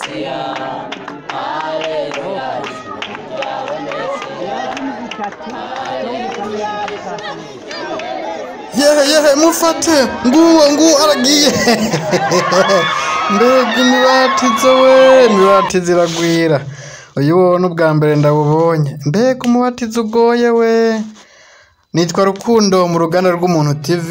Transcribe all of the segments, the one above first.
Mesia, Haleluya, Yehe mufate nguwo aragiye mbega imibatizo we imibatizo iragwira uyu wowe n'ubwa mbere ndawubonye mbega umubatizo ugoye we nitwa Rukundo mu ruganda rw'umuntu TV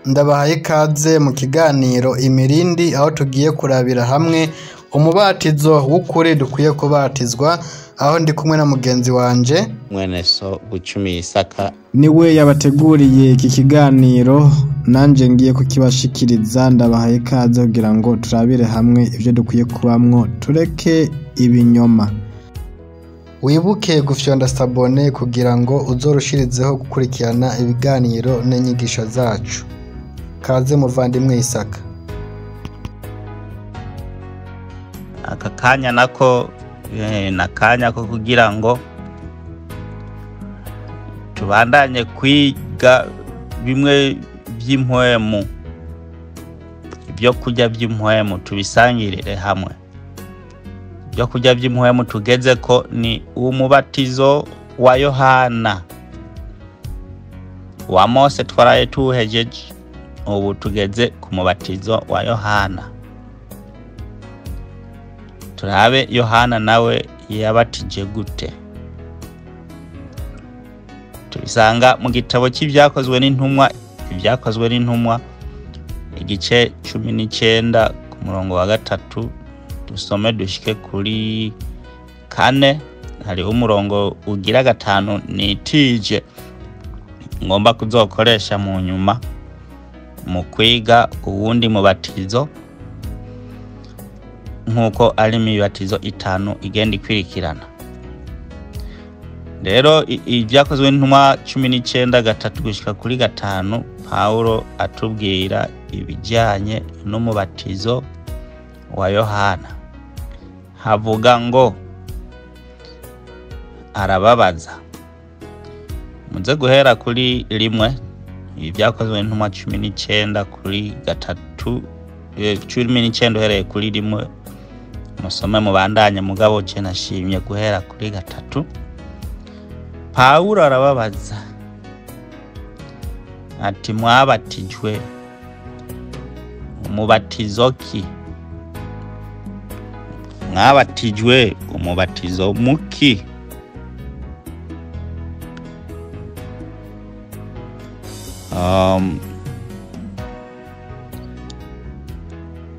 ndabahaye ikaze mu kiganiro imirindi aho tugiye kurabira hamwe umubatizo w'ukuri dukwiye kubatizwa aho ndi kumwe na mugenzi wanje mwene so Bucumi Isaka niwe yabateguriye iki kiganiro nanje ngiye kukibashikiriza ndabahaye ikaze kugira ngo turabire hamwe ivyo dukwiye kubamwo tureke ibinyoma wibuke gufyonda sabone kugira ngo uzorushirizeho gukurikirana ibiganiro n'inyigisho zacu kaze muvandimwe Isaka aka kanya nako nakanya ko kugira ngo tubandanye kwiga bimwe by'impwemu ibyo kurya by'impwemu tubisangirire hamwe ibyo kurya by'impwemu tugeze ko ni umubatizo wa Yohana wa Mose twaraye tuhejeje ubu tugeze ku mubatizo wa Yohana turabe Yohana nawe yabatije gute tubisanga mu gitabo cy'ibyakozwe n'intumwa igice 19 ku murongo wa 3 dusome dushike kuri 4 hari umurongo ugira 5 nitije ngomba kuzokoresha mu nyuma mu kwiga uwundi mubatizo nkuko ari imibatizo 5 igenda ikwirikirana rero ibyakozwe n'intumwa 19:3 gushika kuri 5 Paulo atubwira ibijyanye n'umubatizo wa Yohana havuga ngo arababaza muze guhera kuri 1 ibyakozwe n'intumwa 19 kuri 3 19 uhereye kuri 1 musome mubandanye mugabo je nashimye guhera kuri 3 Paulo arababaza ati mwabatijwe umubatizo ki mwabatijwe umubatizo muki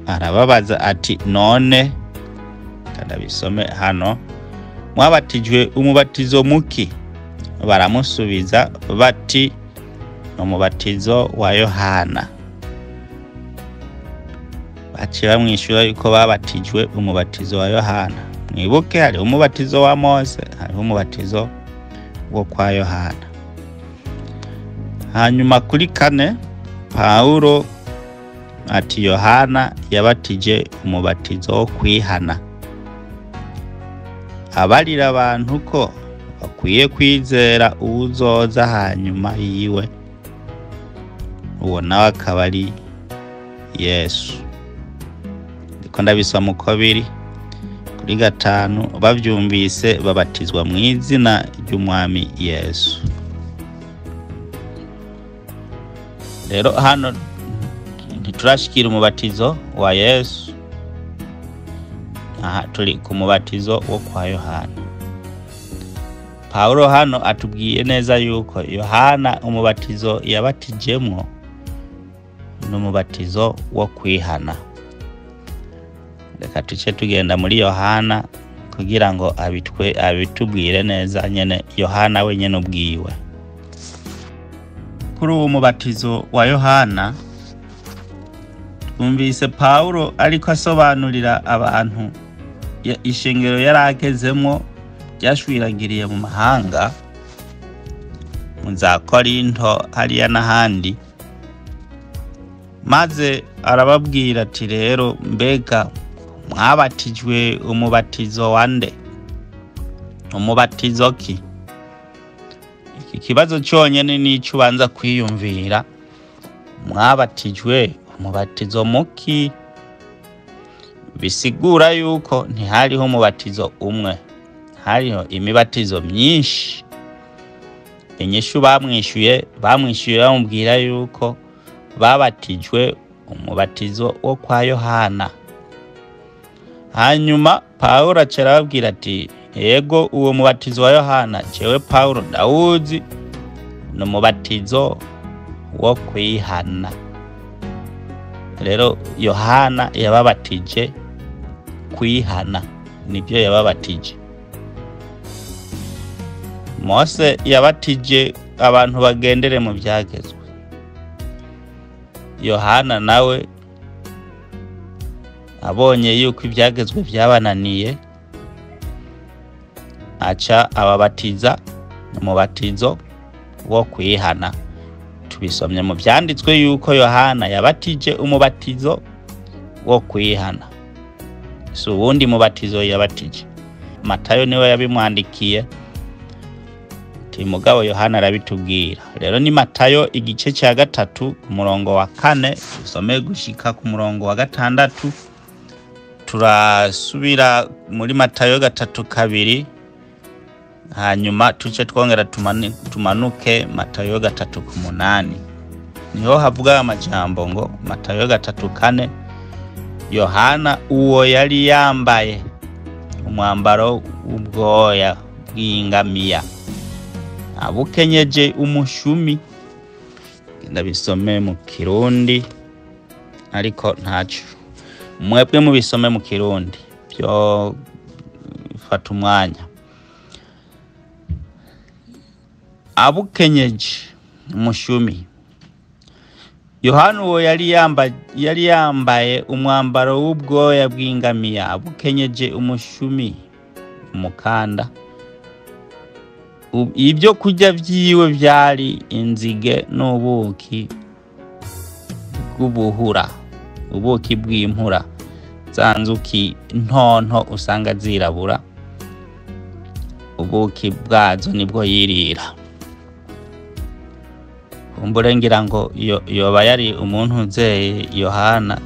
arababaza ati none kadabisome hano mwabatijwe umubatizo muki baramusubiza bati umubatizo wa Yohana baci bamwishura yuko babatijwe umubatizo wa Yohana mwibuke hari umubatizo wa Mose hari umubatizo wo kwa Yohana hanyuma kuri 4 Paulo ati Yohana yabatije umubatizo wo kwihana abarira abantu ko bakwiye kwizera uzoza hanyuma yiwe uwo nawe akaba ari Yesu ndiko ndabisoma uko biri kuri 5 bavyumvise babatizwa mu izina ry'umwami Yesu rero hano ntiturashikira umubatizo wa Yesu aha turi ku mubatizo wo kwa Yohana Paulo hano atubwiye neza yuko Yohana umubatizo yabatijemwo n'umubatizo wo kwihana reka tuce tugenda muri Yohana kugira ngo abitubwire neza nyene Yohana wenyene ubwiwe kuri uwo mubatizo wa Yohana twumvise Paulo ariko asobanurira abantu ishengero yaragezemwo ryashwiragiriye mu mahanga mu za Korinto hariya n'ahandi maze arababwira ati rero mbega mwabatijwe umubatizo wande umubatizo ki iki kibazo cyonyene nico ubanza kwiyumvira mwabatijwe umubatizo muki bisigura yuko ntihariho umubatizo umwe, hariho imibatizo myinshi. Inyishu bamwishuye bamubwira yuko babatijwe umubatizo wo kwa Yohana. Hanyuma Pawulo arababwira ati yego uwo mubatizo wa Yohana jewe Pawulo ndawuzi, ni umubatizo wo kwihana. Rero Yohana yababatije kwihana, nibyo yababatije. Mose yabatije abantu bagendere mu byagezwe. Yohana nawe abonye yuko ibyagezwe byabananiye, aca ababatiza umubatizo wo kwihana. Tubisomye mu byanditswe yuko Yohana yabatije umubatizo wo kwihana, si uwundi mubatizo yabatije. Matayo niwe yabimwandikiye, mugabo Yohana arabitubwira. Rero ni Matayo igice cya 3 ku murongo wa 4 usome gushika ku murongo wa 6. Turasubira muri Matayo 3:2, hanyuma tuce twongera tumanuke Matayo 3:8. Niho havuga amajambo ngo Matayo 3:4, Yohana uwo yari yambaye umwambaro w'ubwoya bw'ingamiya, abukenyeje umushumi. Ndabisome mu Kirundi ariko ntaco, mwebwe mubisome mu Kirundi byo fata umwanya. Abukenyeje umushumi. Yohana uwo yari yambaye umwambaro w'ubwoya bw'ingamiya, abukenyeje umushumi umukanda. Ibyo kurya vyiwe vyari inzige n'ubuki bw'ubuhura, ubuki bw'impura, zanzuki ntonto usanga zirabura, ubuki bwazo nibwo yirira. Kumbure ngira ngo yoba yari umuntu uzeye Yohana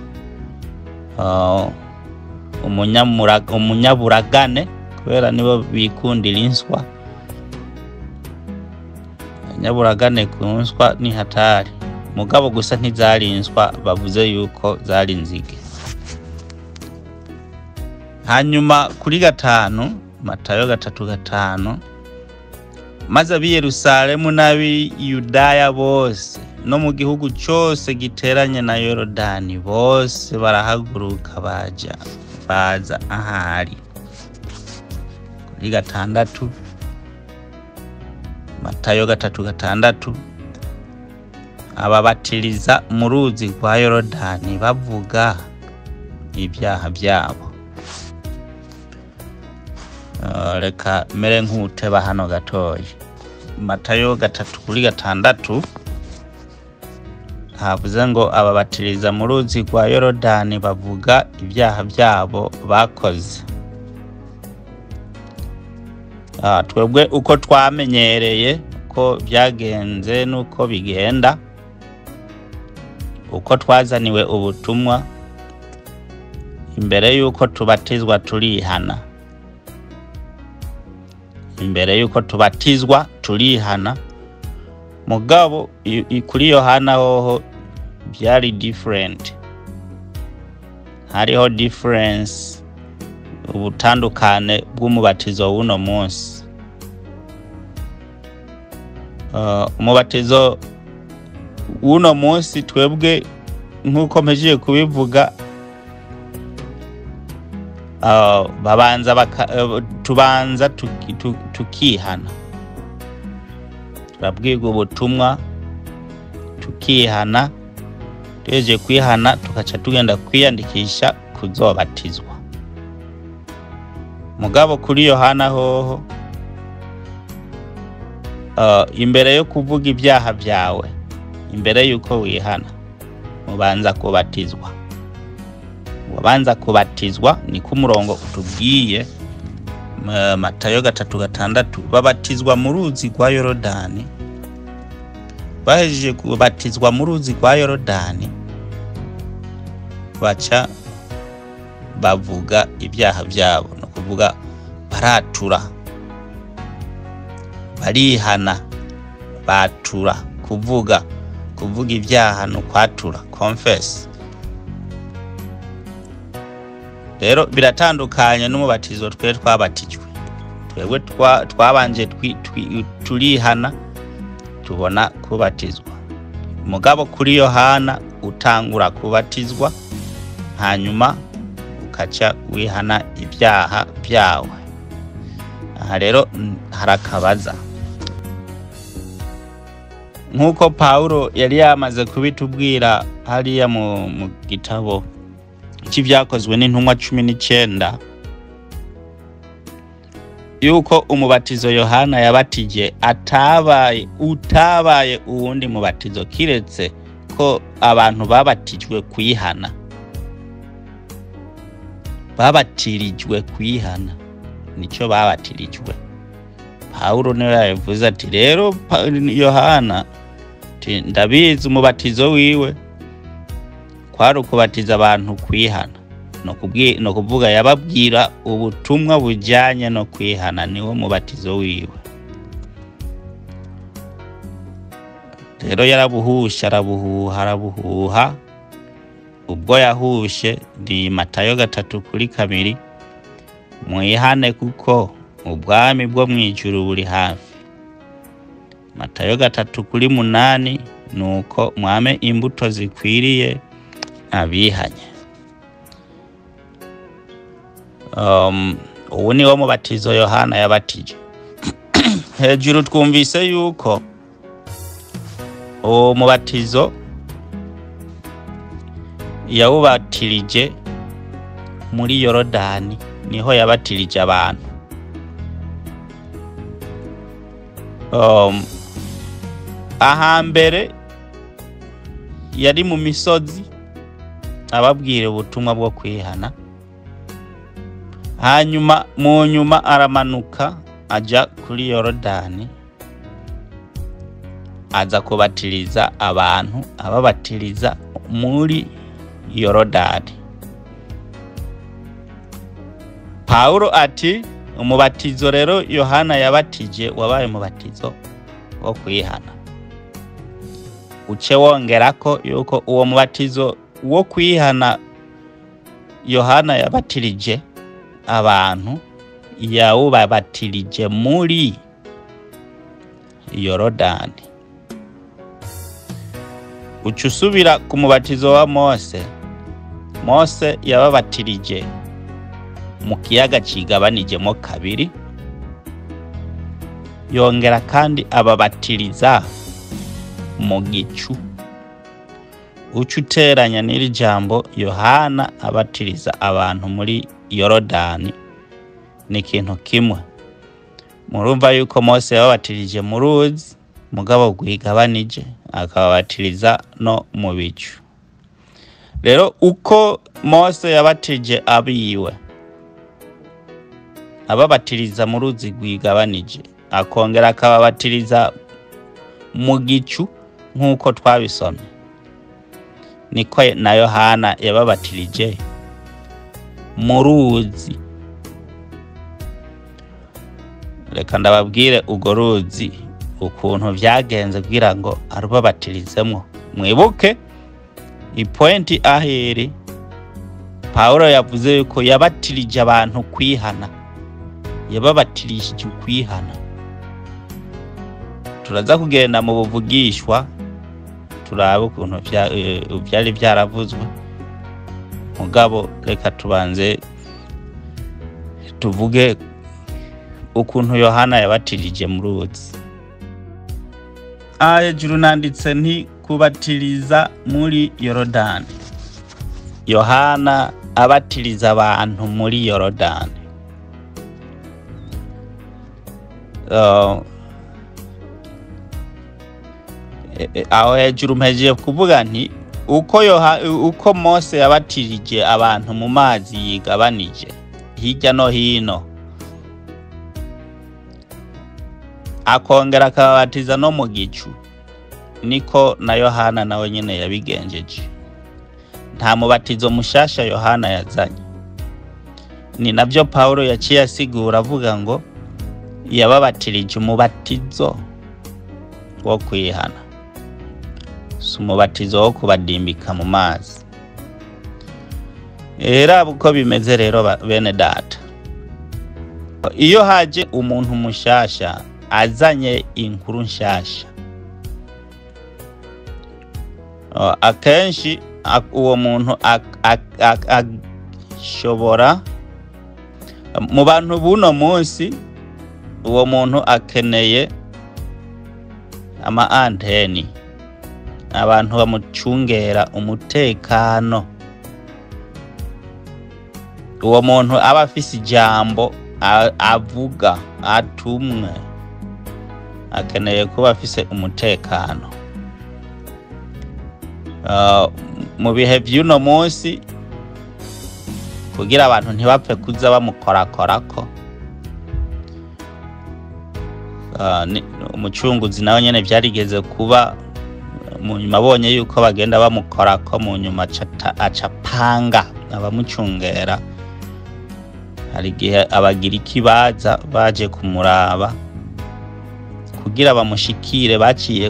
umunyaburagane, kubera nibo bikundira inswa. Nyaburagane kunswa ni hatari, mugabo gusa ntizari inswa, bavuze yuko zari inzige. Hanyuma kuri 5 Matayo 3:5, maze ab'i Yerusalemu n'ab'i Yudaya bose no mu gihugu cyose giteranye na Yorodani bose barahaguruka baza ahari. Kuri 6 Matayo 3:6, ababatiriza mu ruzi rwa Yorodani bavuga ibyaha byabo. Reka mere nk'uteba hano gatoya. Matayo 3:6 havuze ngo ababatiriza mu ruzi rwa Yorodani bavuga ibyaha byabo bakoze. Twebwe uko twamenyereye ko byagenze nuko bigenda, uko twazaniwe ubutumwa, imbere yuko tubatizwa turihana. Imbere yuko tubatizwa turihana. Mugabo kuri Yohana hoho byari different. Hariho difference, ubutandukane bw'umubatizo w'uno munsi. Umubatizo w'uno munsi twebwe nkuko mpejeje kubivuga, tubanza tukihana. Turabwirwa ubutumwa tukihana, tugejeje kwihana tukaca tugenda kwiyandikisha kuzobatizwa. Mugabo kuri Yohana hoho imbere yo kuvuga ibyaha byawe, imbere yuko wihana, mubanza kubatizwa. Wabanza kubatizwa ni ku murongo utubwiye Matayo 3:6, babatizwa mu ruzi rwa Yorodani. Bahejeje kubatizwa mu ruzi rwa Yorodani, baca bavuga ibyaha byabo, no kuvuga baratura, barihana, batura, kuvuga ibyaha no kwatura, confess. Rero biratandukanye n'umubatizo twe twabatijwe. Twebwe twabanje turihana tubona kubatizwa. Mugabo kuri Yohana utangura kubatizwa hanyuma ukaca wihana ibyaha byawe. Aha rero harakabaza, nkuko Paulo yari yamaze kubitubwira hariya mu gitabo cy'ibyakozwe n'intumwa 19 yuko umubatizo Yohana yabatije utabaye uwundi mubatizo kiretse ko abantu babatijwe kwihana, babatirijwe kwihana, nico babatirijwe. Paulo niwe yavuze ati rero Yohana ndabizi umubatizo wiwe kwari ukubatiza abantu kwihana, no kuvuga yababwira ubutumwa bujyanye no kwihana, niwo mubatizo wiwe. Rero yarabuhusha, arabuhuha. Ubwo yahushe ni Matayo 3:2, mwihane kuko ubwami bwo mwijuru buri hafi. Matayo 3:8, nuko mwame imbuto zikwiriye abihanye. Ubu ni wo mubatizo Yohana yabatije. Hejuru twumvise yuko uwo mubatizo yawubatirije muri Yorodani, niho yabatirije abantu. Ahambere yari mu misozi ababwira ubutumwa bwo kwihana, hanyuma mu nyuma aramanuka aja kuri Yorodani aza kubatiriza abantu, ababatiriza muri Yorodani. Paulo ati umubatizo rero Yohana yabatije wabaye umubatizo wo kwihana. Uce wongerako yuko uwo mubatizo wo kwihana Yohana yabatirije abantu yawubabatirije muri Yorodani. Uca usubira ku mubatizo wa Mose yababatirije mu kiyaga cigabanijemo kabiri, yongera kandi ababatiriza mu gicu. Uca uteranya n'iri jambo Yohana abatiriza abantu muri Yorodani ni ikintu kimwe. Murumva yuko Mose yababatirije mu ruzi, mugabo rwigabanije akababatiriza no mu bicu. Rero uko Mose yabatije abiwe ababatiriza mu ruzi rwigabanije, akongera akababatiriza mu gicu nkuko twabisomye, niko na Yohana yababatirije mu ruzi. Reka ndababwire ugo ruzi ukuntu byagenze kugira ngo arubabatirizemo. Mwibuke ipointi aheri Paulo yavuze yuko yabatirije abantu kwihana, yababatirije kwihana. Turaza kugenda mu buvugishwa turabe ukuntu byari byaravuzwe, mugabo reka tubanze tuvuge ukuntu Yohana yabatirije mu ruzi. Hejuru nanditse nti kubatiriza muri Yorodani. Yohana abatiriza abantu muri Yorodani. Aho hejuru mpejeje kuvuga nti uko Mose yabatirije abantu mu mazi yigabanije hirya no hino, akongera akababatiza no mu gicu, niko na Yohana nawe nyene yabigenjeje. Nta mubatizo mushasha Yohana yazanye, ni nabyo Paulo yaciye asigura avuga ngo yababatirije umubatizo wo kwihana, si umubatizo wo kubadimbika mu mazi. Era uko bimeze rero bene data, iyo haje umuntu mushasha azanye inkuru nshasha, akenshi uwo muntu ashobora mu bantu buno munsi, uwo muntu akeneye ama anteni, abantu bamucungera umutekano. Uwo muntu aba afise ijambo avuga atumwe, akeneye kuba afise umutekano. Mu bihe by'uno munsi, kugira abantu ntibapfe kuza bamukorakorako, umucunguzi nawe nyene byarigeze kuba mu nyuma abonye yuko bagenda bamukorako, mu nyuma acapanga abamucungera. Hari igihe abagiriki baje kumuraba kugira bamushikire, baciye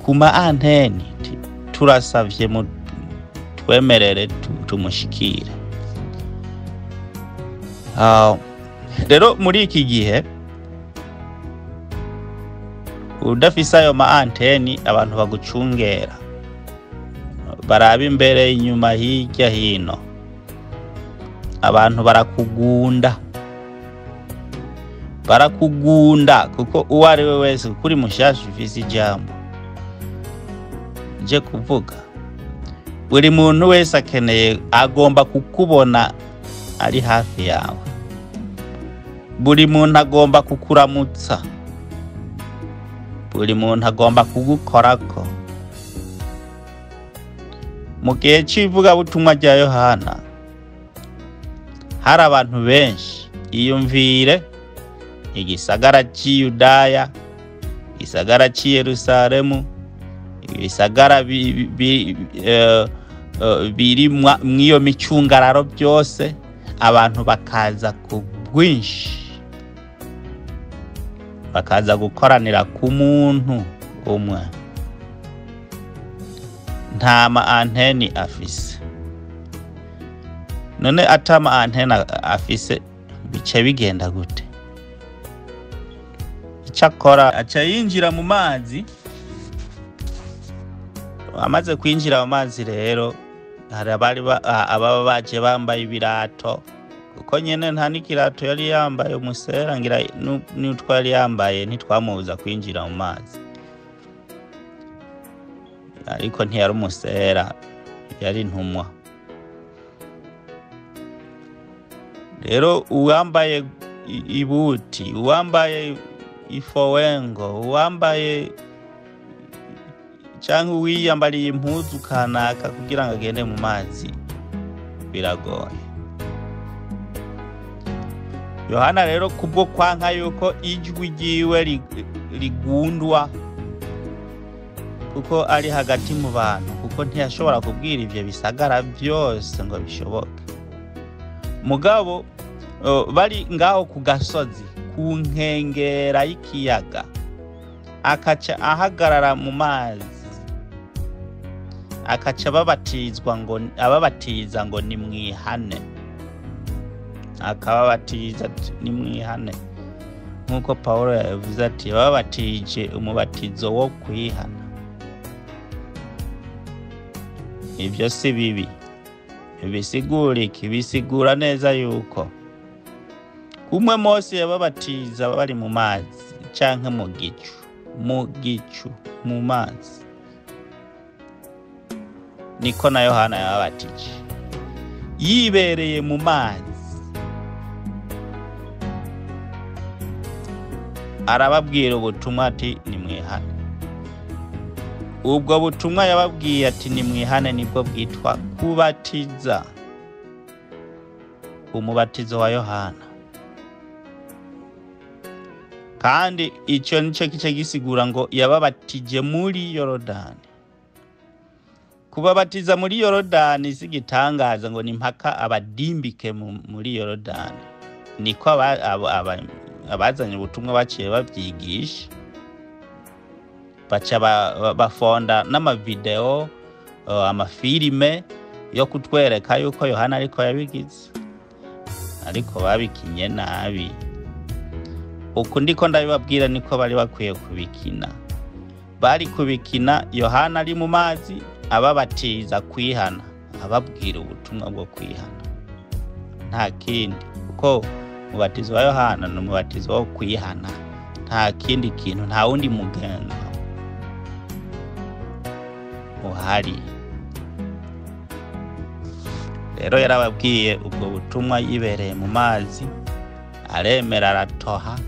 ku ma anteni, turasavye twemerere tumushikire. Rero muri iki gihe udafise ayo ma anteni, abantu bagucungera baraba imbere inyuma hirya hino, abantu barakugunda kuko uwo ari we wese kuri mushasha ufise ijambo je kuvuga. Buri muntu wese akeneye, agomba kukubona ari hafi yawe. Buri muntu agomba kukuramutsa, buri muntu agomba kugukorako. Mu gihe c'ivugabutumwa rya Yohana hari abantu benshi, iyumvire igisagara c'i Yudaya, igisagara c'i Yerusalemu, ibisagara biri mw'iyo micungararo byose, abantu bakaza ku bwinshi, bakaza gukoranira ku muntu umwe. Nta ma anteni afise. None atama anteni afise bice bigenda gute? Icyakora aca yinjira mu mazi. Amaze kwinjira mu mazi rero, hari ababa baje bambaye ibirato, kuko nyene nta n'ikirato yari yambaye. Umusera ngira n'utwo yari yambaye ntitwamubuza kwinjira mu mazi, ariko ntiyari umusera, yari intumwa. Rero uwambaye ibuti, uwambaye ifowengo, uwambaye canke uwiyambariye impuzu kanaka kugira ngo agende mu mazi, biragoye. Yohana rero kubwo kwanka yuko ijwi ryiwe rigundwa, kuko ari hagati mu bantu, kuko ntiyashobora kubwira ivyo bisagara byose ngo bishoboke. Mugabo bari ngaho ku gasozi, ku nkengera y'ikiyaga, akaca ahagarara mu mazi, akaca ababatiza ngo nimwihane, akababatiza ati nimwihane, nk'uko Paulo yavuze ati babatije umubatizo wo kwihana. Ibyo si bibi, bisigura iki? Bisigura neza yuko kumwe Mose yababatiza bari mu mazi canke mu gicu mu mazi, niko na Yohana yababatije yibereye mu mazi. Arababwira ubutumwa ati nimwihane. Ubwo butumwa yababwiye ati nimwihane nibwo bwitwa kubatiza, umubatizo wa Yohana. Kandi icyo nico gisigura ngo yababatije muri Yorodani. kubabatiza muri Yorodani sigitangaza ngo ni mpaka abadimbike muri Yorodani. Niko abazanye ubutumwa baciye babyigisha, baca bafonda n'amavideo, amafilime yo kutwereka yuko Yohana ariko yabigize, ariko babikinye nabi. Uku ndiko ndabibabwira niko bari bakwiye kubikina. Bari kubikina Yohana ari mu mazi ababatiza kwihana, ababwira ubutumwa bwo kwihana, nta kindi. Kuko umubatizo wa Yohana ni umubatizo wo kwihana, nta kindi kintu, nta wundi mugenzo uhari. Rero yarababwiye ubwo butumwa yibereye mu mazi, aremera aratoha,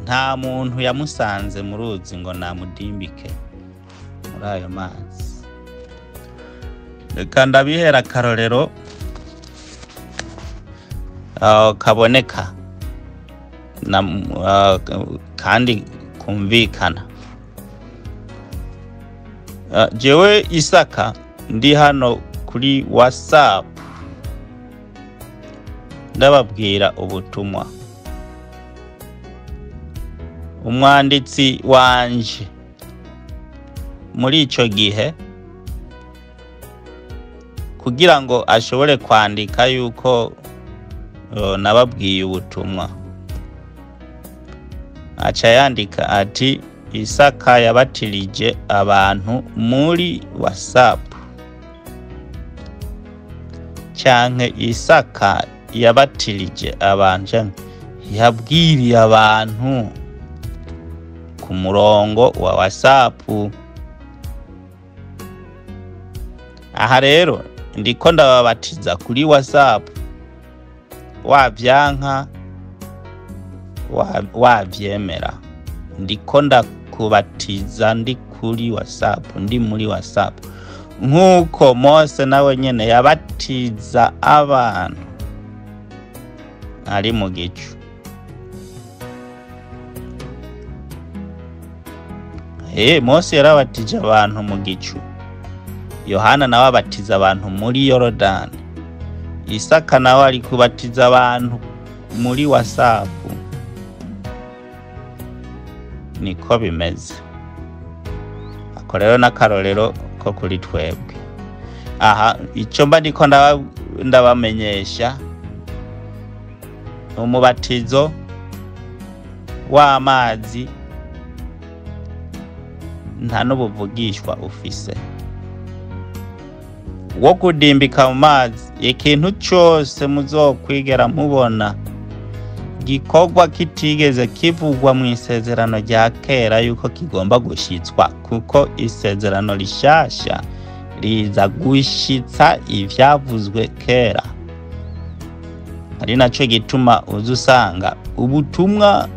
nta muntu yamusanze mu ruzi ngo namudimbike muri ayo mazi. Reka ndabihera akarorero kaboneka kandi kumvikana. Jewe Isaka ndi hano kuri WhatsApp ndababwira ubutumwa. Umwanditsi wanje muri ico gihe kugira ngo ashobore kwandika yuko nababwiye ubutumwa, aca yandika ati Isaka yabatirije abantu muri WhatsApp, canke Isaka yabatirije abantu, yabwiriye abantu ku murongo wa WhatsApp. Aha rero ndiko ndababatiza kuri WhatsApp, wavyanka wavyemera, ndiko ndakubatiza ndi kuri WhatsApp, ndi muri WhatsApp, nkuko Mose nawe nyene yabatiza abantu ari mu gicu. Mose yarabatije abantu mu gicu, Yohana nawe abatiza abantu muri Yorodani, Isaka nawe ari kubatiza abantu muri WhatsApp. Niko bimeze. Ako rero n'akarorero ko kuri twebwe. Aha ico mba ndiko ndabamenyesha, umubatizo w'amazi nta n'ubuvugishwa ufise. Wo kudimbika mu mazi, ikintu cyose muzokwigera mubona gikorwa kitigeze kivugwa mu isezerano rya kera yuko kigomba gushitswa, kuko isezerano rishasha riza gushitsa ivyavuzwe kera. Ari naco gituma uzusanga ubutumwa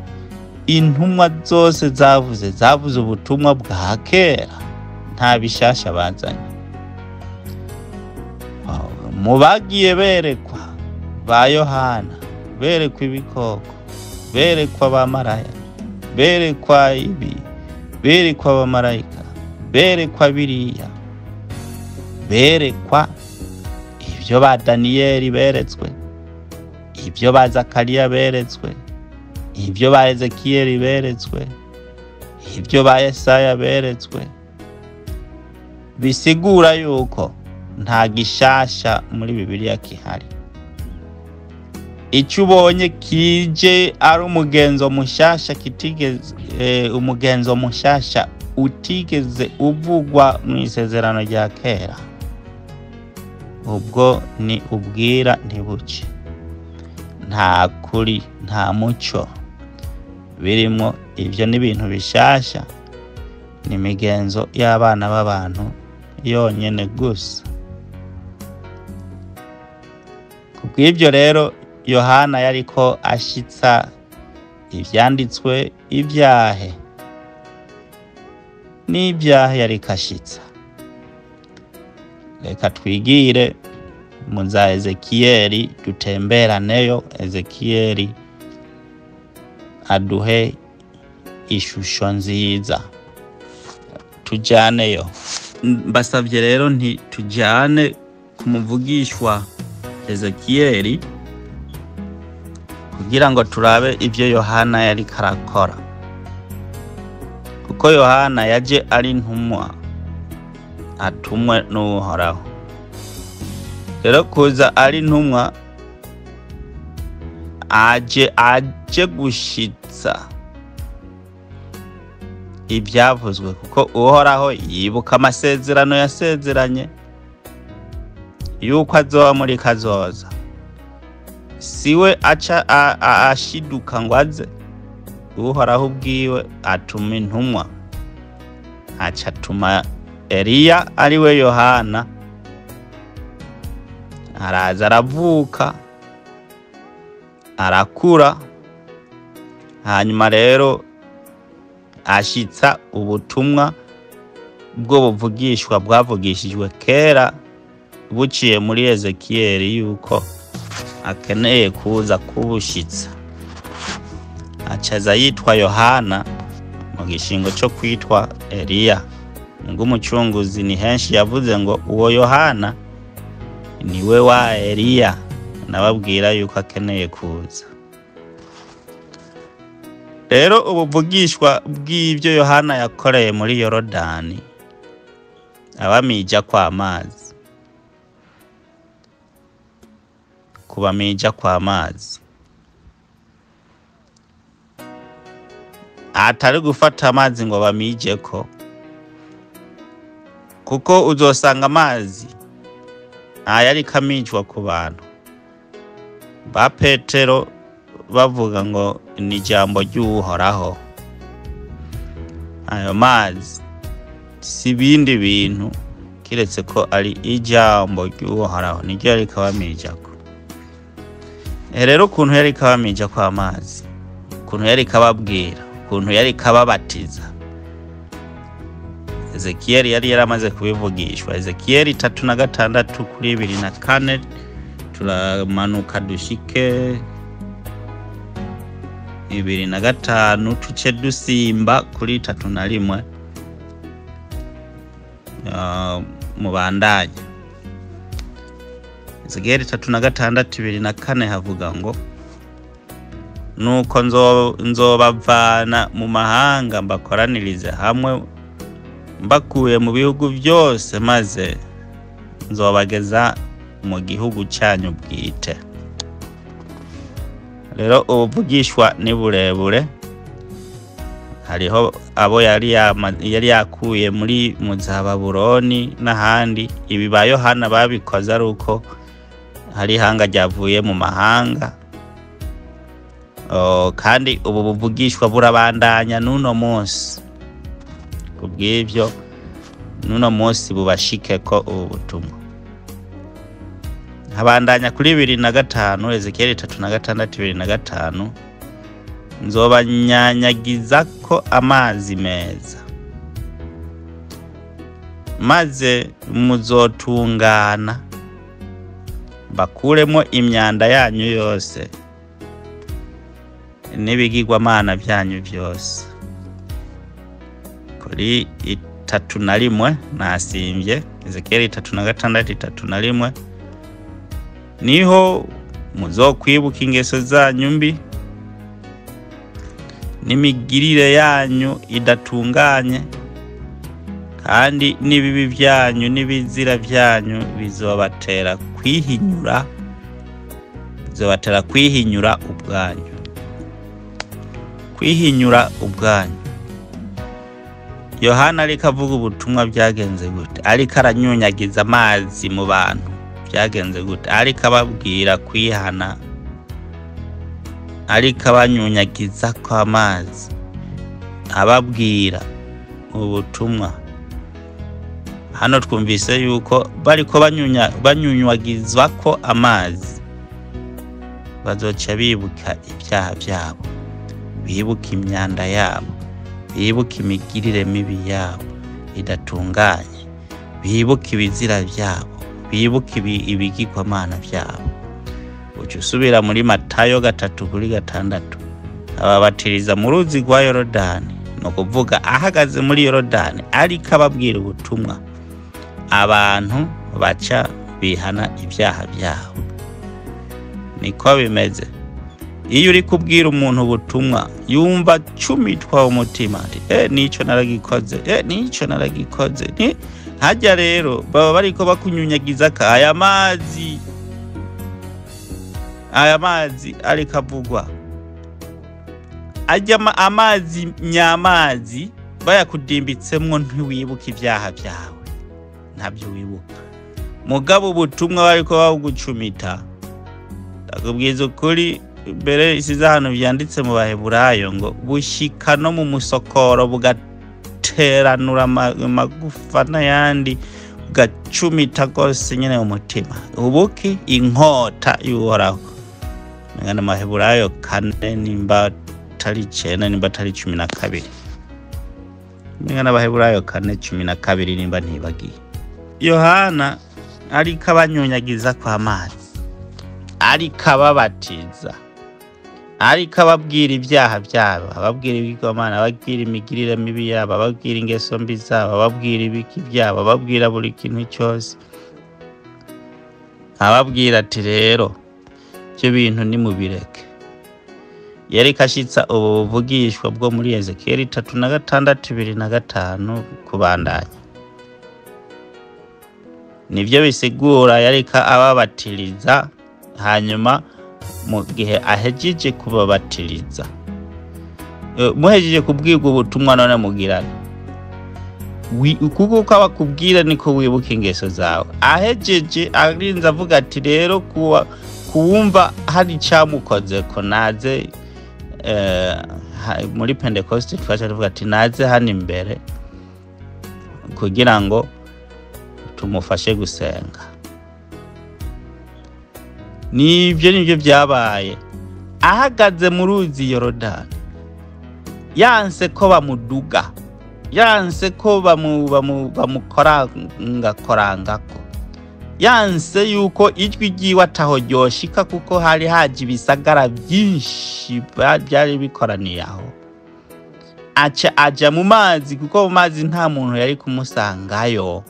intumwa zose zavuze ubutumwa bwa kera, nta bishasha bazanye. Mubagiye berekwa ba Yohana, berekwa ibikoko, berekwa abamaraya, berekwa ibi, berekwa abamarayika, berekwa biriya, berekwa ibyo ba Daniyeli beretswe, ibyo ba Zakariya beretswe, ibyo ba Ezekiyeli beretswe, ibyo ba Yesaya beretswe. Bisigura yuko nta gishasha muri Bibiliya kihari. Icyo ubonye kije ari umugenzo mushasha umugenzo mushasha utigeze uvugwa mu isezerano rya kera, ubwo ni ubwira ntibuke, nta kuri, nta muco birimo. Ivyo ni ibintu bishasha, ni imigenzo y'abana b'abantu yonyene gusa. Kubw'ibyo rero Yohana yariko ashitsa ivyanditswe ibyahe n'ibyahe yariko ashitsa. Reka twigire mu za Ezekiyeli, dutemberaneyo. Ezekiyeli aduhe ishusho nziza, tujaneyo. mbasavye rero nti tujyane ku muvugishwa Ezekiyeli kugira ngo turabe ivyo Yohana yari karakora, kuko Yohana yaje ari intumwa atumwe n'Uhoraho. Rero kuza ari intumwa aje gushitsa ibyavuzwe, kuko Uhoraho yibuka amasezerano yasezeranye yuko azoba muri kazoza. Siwe aca ashiduka ngo aze, Uhoraho ubwiwe atuma intumwa, aca atuma Eliya ariwe Yohana, araza aravuka arakura, hanyuma rero ashitsa ubutumwa bwo buvugishwa bwavugishijwe kera buciye muri Ezekiyeli yuko akeneye kuza kubushitsa. Acaza yitwa Yohana mu gishingo cyo kwitwa Eliya. Ngo umucunguzi ni henshi yavuze ngo uwo Yohana niwe wa Eliya, nababwira yuko akeneye kuza. Rero ubuvugishwa bw'ibyo Yohana yakoreye muri Yorodani abamija kwa amazi, kubamija kwa amazi, atari gufata amazi ngo bamijeko, kuko uzosanga amazi ayari kamijwa ku bantu. Ba Petero bavuga ngo ni jambo ry'Uhoraho. Ayo mazi si bindi bintu kiretse ko ari ijambo ry'Uhoraho, niryo yari kabamijako. Rero ukuntu yari kabamija kwa amazi, ukuntu yari kababwira, ukuntu yari kababatiza, Ezekiyeli yari yaramaze kubivugishwa. Ezekiyeli 3:6 kuri 2:4 turamanuka dushike 2:5 tuce dusimba kuri 3:1 mubandanye. Ezekiyeli 3:6 2:4 havuga ngo nuko nzobavana mu mahanga mbakoranirize hamwe mbakuye mu bihugu byose, maze nzobageza mu gihugu cyanyu bwite. Rero ubuvugishwa ni burebure. Hariho abo yari yakuye muri Babuloni n'ahandi. Ibi ba Yohana babikoze ari uko hari ihanga ryavuye mu mahanga, kandi ubu buvugishwa burabandanya n'uno munsi. Kubw'ivyo n'uno munsi bubashike ko ubu butumwa. Habandanya kuri 2:5, Ezekiyeli 3:6 2:5, nzobanyanyagiza ko amazi meza, maze muzotungana bakuremo imyanda yanyu yose n'ibigirwamana byanyu byose. Kuri 3:1 nasimbye, Ezekiyeli 3:6 3:1, niho muzokwibuka ingeso zanyu mbi n'imigirire yanyu idatunganye, kandi n'ibibi byanyu n'ibizira byanyu bizobatera kwihinyura ubwanyu. Kwihinyura ubwanyu. Yohana ariko avuga ubutumwa byagenze gute? Ariko aranyunyagiza amazi mu bantu, byagenze gute? Ariko ababwira kwihana, ariko abanyunyagiza ko amazi, ababwira ubutumwa. Hano twumvise yuko bariko banyunywagizwa ko amazi, bazoca bibuka ibyaha byabo, bibuka imyanda yabo, bibuka imigirire mibi yabo idatunganye, bibuka ibizira byabo, bibuka ibigirwamana byabo. Uca usubira muri Matayo 3:6, ababatiriza mu ruzi rwa Yorodani, no kuvuga ahagaze muri Yorodani ariko ababwira ubutumwa abantu baca bihana ibyaha byabo. Niko bimeze. Iyo uri kubwira umuntu ubutumwa yumva cumitwa umutima ati nico naragikoze, nico naragikoze. Hajya rero baba bariko bakunyunyagiza ka aya mazi ariko avugwa. Ajya amazi nyamazi bayakudimbitsemwo ntiwibuka ibyaha byawe, ntabyo wibuka. Mugabo ubutumwa bariko bagucumita, ndakubwiza ukuri mbere isiza hano byanditse mu Baheburayo ngo bushika no mu musokoro bugateranura amagufa n'ayandi bugacumita rwose nyene mu mutima. Ubuki inkota y'Uhoraho. Ngana Maheburayo 4 nimba tari 9 nimba tari 12. Ngana Baheburayo 4:12 nimba ntibagiye. Yohana ariko abanyunyagiza kwa mazi, ariko ababatiza, ariko ababwira ibyaha byabo, ababwira ibigomana, ababwira imigirire mibi yabo, ababwira ingeso mbi zabo, ababwira ibiki byabo, ababwira buri kintu cyose. Ababwira ati rero cyo bintu ni mubireke. Yari kashitsa ubuvugishwa bwo muri Ezekiel 3:6-2:5 kubandanya. Nivyo bisigura yareka ababatiriza, hanyuma mu gihe ahejeje kubabatiriza, muhejeje kubwirwa ubutumwa none mugirana kuko abakubwira niko wibuka ingeso zawe. Ahejeje arinza avuga ati rero kuwumva hari cyamukoze ko naze muri Pentecost twaje tuvuga ati naze hano imbere kugira ngo tumufashe gusenga. Nibyo byabaye. Ahagaze mu ruzi Yorodani, yanse ko bamuduga, yanse ko bamukorangako, yanse yuko ijwi ryiwe ataho ryoshika kuko hari haje ibisagara byinshi byari bikoraniye aho. Aja mu mazi kuko mu mazi nta muntu yari kumusangayo.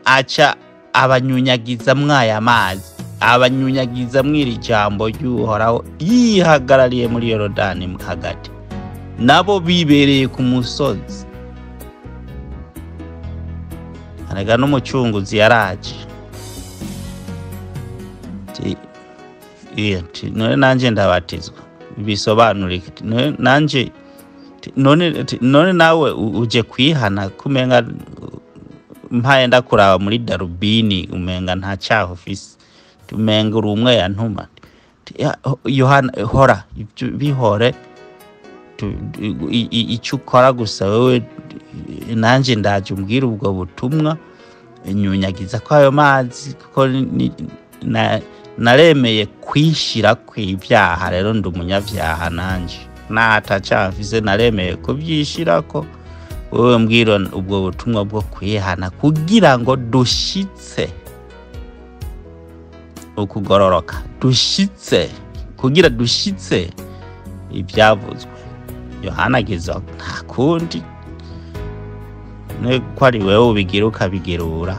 Aca abanyunyagiza mwaya mazi, abanyunyagiza mwiri jambo ry'Uhoraho yihagarariye muri Yorodani hagati. Nabo bibereye ku musozi. Arega n'umucunguzi yaraje. None nanje ndabatizwa. Bisobanurike. Nanje none nawe uje kwihana kumenga mpaye ndakuraba muri darubini umenga nta cyaho ufise. Tumenga uri umwe yantuma. Yohana hora bihore icyo ukora gusa wewe nanje ndaje umbwira ubwo butumwa nyunyagiza ko ayo mazi kuko naremeye kwishira kw'ibyaha. Rero ndi umunyabyaha nanje natacafise naremeye kubyishirako. Wewe mbwira ubwo butumwa bwo kwihana kugira ngo dushitse ukugororoka, dushitse kugira dushitse ibyavuzwe. Yohana agize nta kundi ko ari wewe ubigira ukabigirura.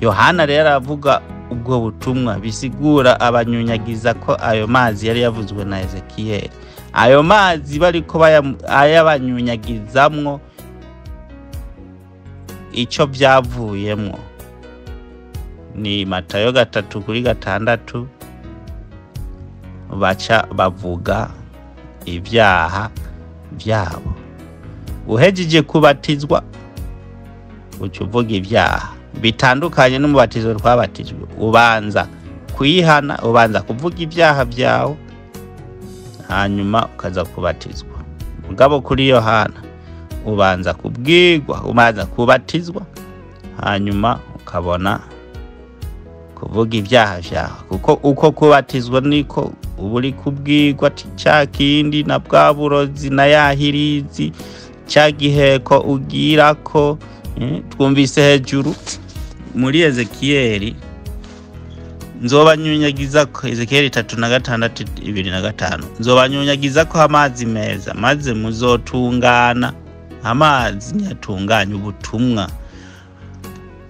Yohana rero avuga ubwo butumwa bisigura abanyunyagiza ko ayo mazi yari yavuzwe na Ezekiel. Ayo mazi bariko ayabanyunyagizamwo ico byavuyemwo ni Matayo 3:6 baca bavuga ibyaha byabo. Uhejeje kubatizwa ucuvuga ibyaha bitandukanye n'umubatizo twabatijwe. Ubanza kwihana, ubanza kuvuga ibyaha byawe, hanyuma ukaza kubatizwa. Mugabo kuri Yohana ubanza kubwirwa, ubanza kubatizwa, hanyuma ukabona kuvuga ibyaha byawe. Kuko uko kubatizwa niko uburi kubwirwa cya kindi na bwa burozi na yahirizi cya giheko ugira ko twumvise hejuru muri Ezekiel nzobanyunyagiza ko Ezekiyeli 3:6-2:5 nzobanyunyagiza ko amazi meza maze muzotungana amazi nyatunganya ubutumwa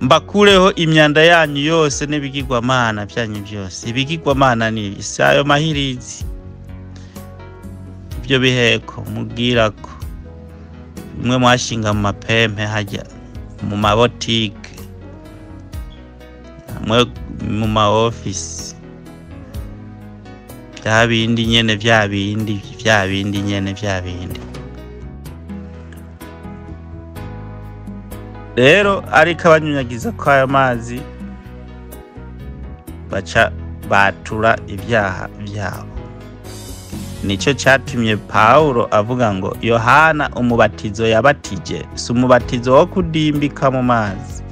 mbakureho imyanda yanyu yose n'ibigirwamana byanyu byose ibigirwamana ni isayo mahirizi ibyo biheko mubwira ko mwe mwashinga mu mapempe hajya mu mabotike mwe mu ma office bya bindi nyene bya bindi nyene rero ariko abanyunyagiza ko aya mazi baca batura ibyaha byabo. Nico cyatumye Paulo avuga ngo Yohana umubatizo yabatije si umubatizo wo kudimbika mu mazi,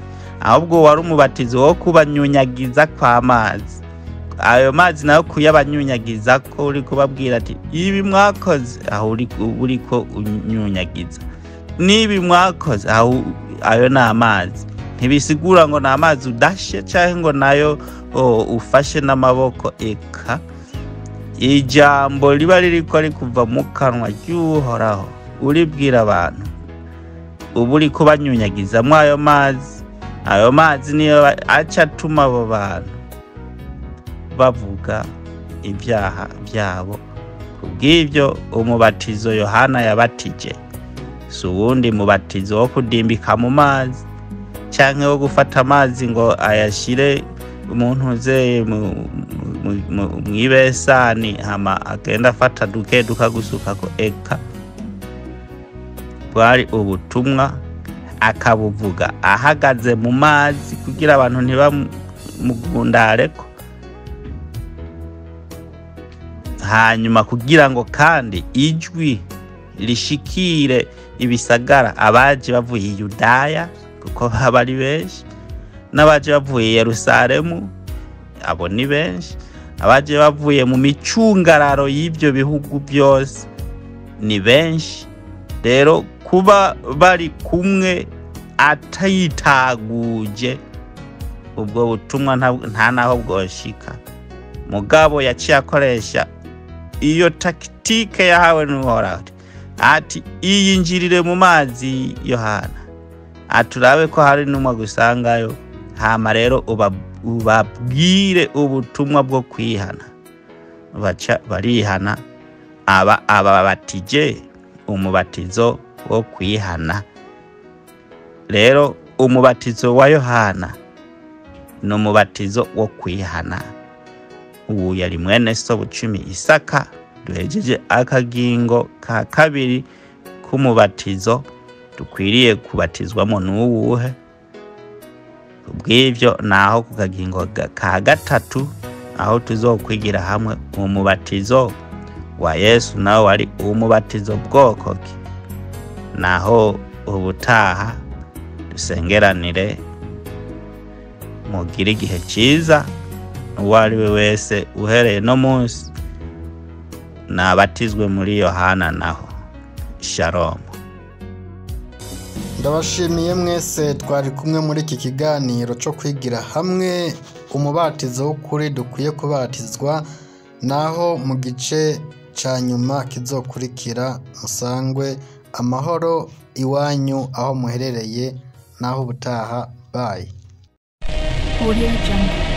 ahubwo wari umubatizo wo kubanyunyagiza kwa mazi. Ayo mazi nayo kuyabanyunyagiza ko uri kubabwira ati ibi mwakoze aho uri ko unyunyagiza, nibi mwakoze aho ayo na amazi. Ntibisigura ngo na amazi udashe cyangwa ngo nayo ufashe n'amaboko eka. Ijambo riba ririko rikuva mu kanwa ry'Uhoraho uribwira abantu ubu uri kubanyunyagiza mu ayo mazi. Ayo mazi niyo aca atuma abo bantu bavuga ibyaha byabo. Kubw'ibyo umubatizo Yohana yabatije si uwundi mubatizo wo kudimbika mu mazi canke wo gufata amazi ngo ayashire umuntu uzeye mwibesani hama agenda afata duke dukagusuka ko eka. Bwari ubutumwa akabuvuga ahagaze mu mazi kugira abantu ntibamugundare, hanyuma kugira ngo kandi ijwi lishikire ibisagara abaje bavuye i Yudaya kuko bari benshi, n'abaje bavuye Yerusalemu abo ni benshi, abaje bavuye mu micungararo y'ibyo bihugu byose ni benshi. Rero kuba bari kumwe atayitaguje ubwo butumwa nta naho bwoshika. Mugabo yaciye akoresha iyo taktike yahawe n'Uhoraho ati iyinjirire mu mazi Yohana, aturabe ko hari numwe gusangayo, hama rero ubabwire ubutumwa bwo kwihana. Baca barihana ababatije umubatizo wo kwihana. Rero umubatizo wa Yohana no mubatizo wo kwihana. Ubu yari mwene so Bucumi Isaka. Duhejeje akagingo ka kabiri k'umubatizo dukwiriye kubatizwamo n'uwuhe. Ubw'ivyo naho ku kagingo ka gatatu aho tuzokwigira hamwe umubatizo wa Yesu nawo wari umubatizo bwoko ki. Naho ubutaha dusengeranire mugira igihe cyiza. Uwari we wese uhereye no munsi nabatizwe muri Yohana naho. Shalom. Ndabashimiye mwese twari kumwe muri iki kiganiro cyo kwigira hamwe umubatizo w'ukuri dukwiye kubatizwa, naho mu gice ca nyuma kizokurikira. Musangwe amahoro iwanyu aho muherereye, naho ubutaha. Bye. Audio Jungle.